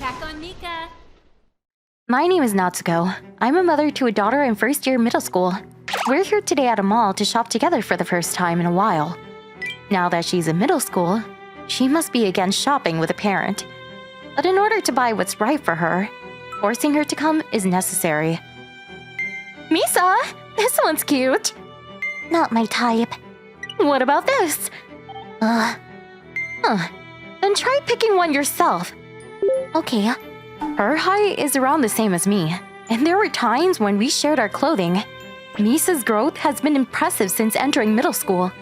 Attack on Mika! My name is Natsuko. I'm a mother to a daughter in first year middle school. We're here today at a mall to shop together for the first time in a while. Now that she's in middle school, she must be again shopping with a parent. But in order to buy what's right for her, forcing her to come is necessary. Misa, this one's cute. Not my type. What about this? Then try picking one yourself. Okay. Her height is around the same as me, and there were times when we shared our clothing. Misa's growth has been impressive since entering middle school.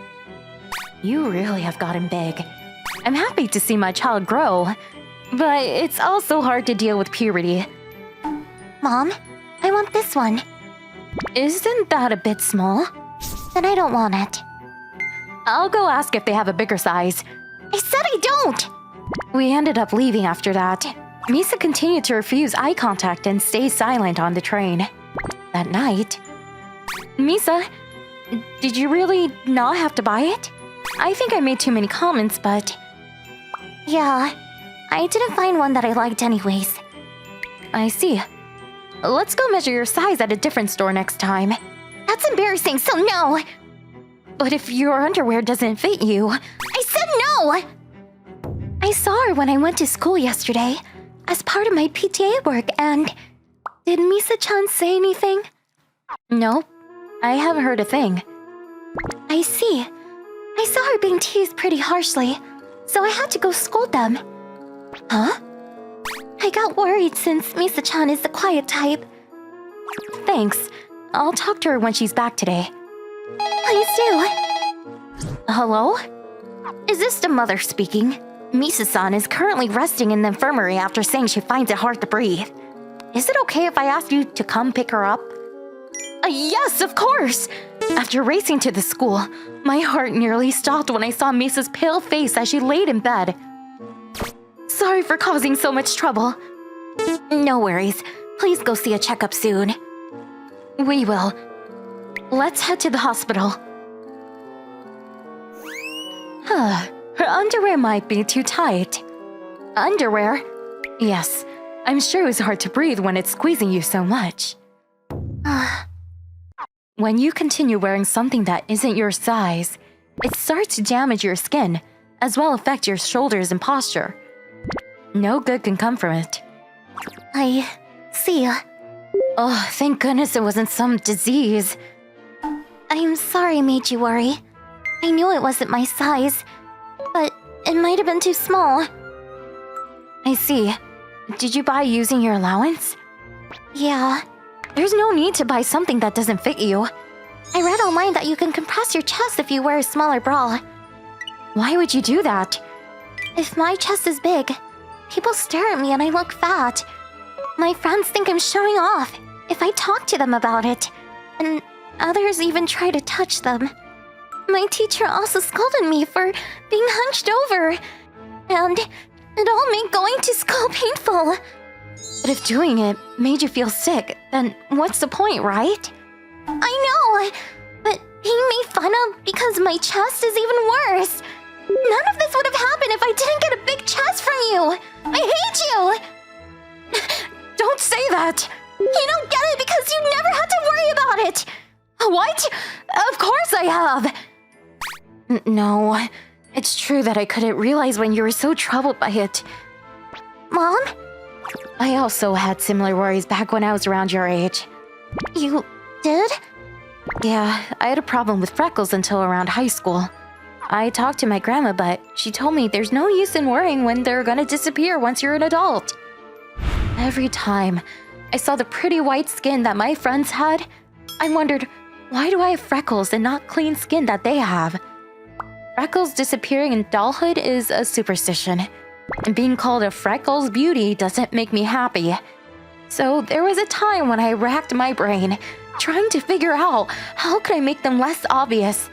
You really have gotten big. I'm happy to see my child grow, but it's also hard to deal with puberty. Mom, I want this one. Isn't that a bit small? Then I don't want it. I'll go ask if they have a bigger size. I said I don't! We ended up leaving after that. Misa continued to refuse eye contact and stay silent on the train. That night... Misa, did you really not have to buy it? I think I made too many comments, but... Yeah, I didn't find one that I liked anyways. I see. Let's go measure your size at a different store next time. That's embarrassing, so no! But if your underwear doesn't fit you... I said no! I saw her when I went to school yesterday, as part of my PTA work, and... Did Misa-chan say anything? No, I haven't heard a thing. I see. I saw her being teased pretty harshly, so I had to go scold them. Huh? I got worried since Misa-chan is the quiet type. Thanks. I'll talk to her when she's back today. Please do. Hello? Is this the mother speaking? Misa-san is currently resting in the infirmary after saying she finds it hard to breathe. Is it okay if I ask you to come pick her up? Yes, of course! After racing to the school, my heart nearly stopped when I saw Misa's pale face as she laid in bed. Sorry for causing so much trouble. No worries. Please go see a checkup soon. We will. Let's head to the hospital. Her underwear might be too tight. Underwear? Yes. I'm sure it's hard to breathe when it's squeezing you so much. When you continue wearing something that isn't your size, it starts to damage your skin, as well affect your shoulders and posture. No good can come from it. I see. Oh, thank goodness it wasn't some disease. I'm sorry I made you worry. I knew it wasn't my size, but it might have been too small. I see. Did you buy using your allowance? Yeah. There's no need to buy something that doesn't fit you. I read online that you can compress your chest if you wear a smaller bra. Why would you do that? If my chest is big, people stare at me and I look fat. My friends think I'm showing off if I talk to them about it, and others even try to touch them. My teacher also scolded me for being hunched over, and it all made going to school painful. But if doing it made you feel sick, then what's the point, right? I know, but being made fun of because my chest is even worse. None of this would have happened if I didn't get a big chest from you. I hate you! Don't say that! You don't get it because you never had to worry about it! What? Of course I have! No, it's true that I couldn't realize when you were so troubled by it. Mom? I also had similar worries back when I was around your age. You did? Yeah, I had a problem with freckles until around high school. I talked to my grandma, but she told me there's no use in worrying when they're gonna disappear once you're an adult. Every time I saw the pretty white skin that my friends had, I wondered, why do I have freckles and not clean skin that they have? Freckles disappearing in dollhood is a superstition, and being called a freckles beauty doesn't make me happy. So there was a time when I racked my brain, trying to figure out how could I make them less obvious.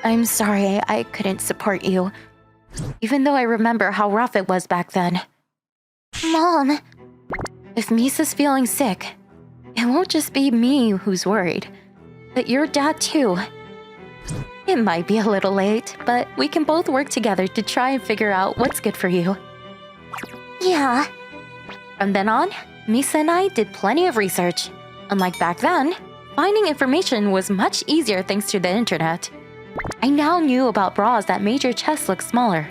I'm sorry I couldn't support you, even though I remember how rough it was back then. Mom! If Misa's feeling sick, it won't just be me who's worried, but your dad too. It might be a little late, but we can both work together to try and figure out what's good for you. Yeah. From then on, Misa and I did plenty of research. Unlike back then, finding information was much easier thanks to the internet. I now knew about bras that made your chest look smaller.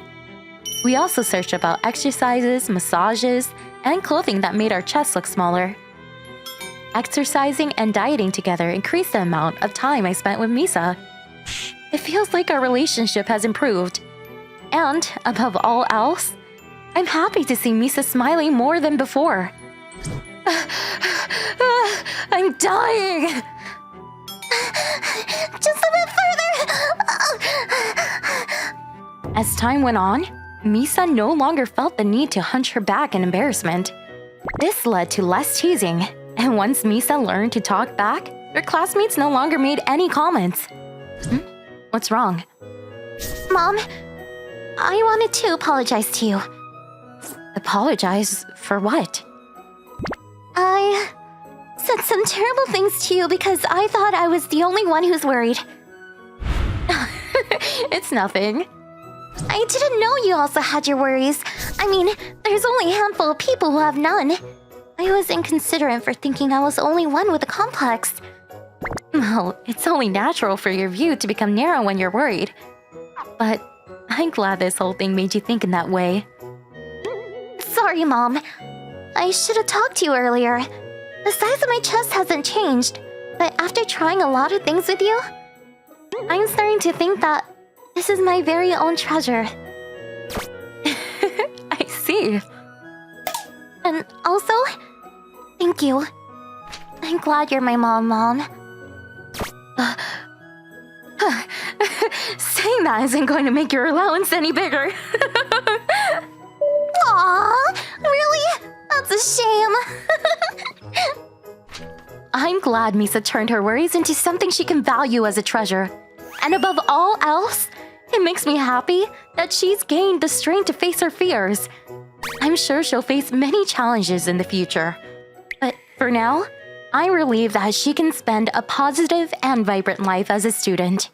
We also searched about exercises, massages, and clothing that made our chest look smaller. Exercising and dieting together increased the amount of time I spent with Misa. It feels like our relationship has improved. And, above all else, I'm happy to see Misa smiling more than before. I'm dying! Just a bit further! As time went on, Misa no longer felt the need to hunch her back in embarrassment. This led to less teasing, and once Misa learned to talk back, her classmates no longer made any comments. What's wrong? Mom, I wanted to apologize to you. Apologize for what? I said some terrible things to you because I thought I was the only one who's worried. It's nothing. I didn't know you also had your worries. I mean, there's only a handful of people who have none. I was inconsiderate for thinking I was the only one with a complex. Well, it's only natural for your view to become narrow when you're worried. But I'm glad this whole thing made you think in that way. Sorry, Mom. I should have talked to you earlier. The size of my chest hasn't changed, but after trying a lot of things with you, I'm starting to think that this is my very own treasure. I see. And also, thank you. I'm glad you're my Mom. Saying that isn't going to make your allowance any bigger. Aww, really? That's a shame. I'm glad Misa turned her worries into something she can value as a treasure. And above all else, it makes me happy that she's gained the strength to face her fears. I'm sure she'll face many challenges in the future. But for now, I'm relieved that she can spend a positive and vibrant life as a student.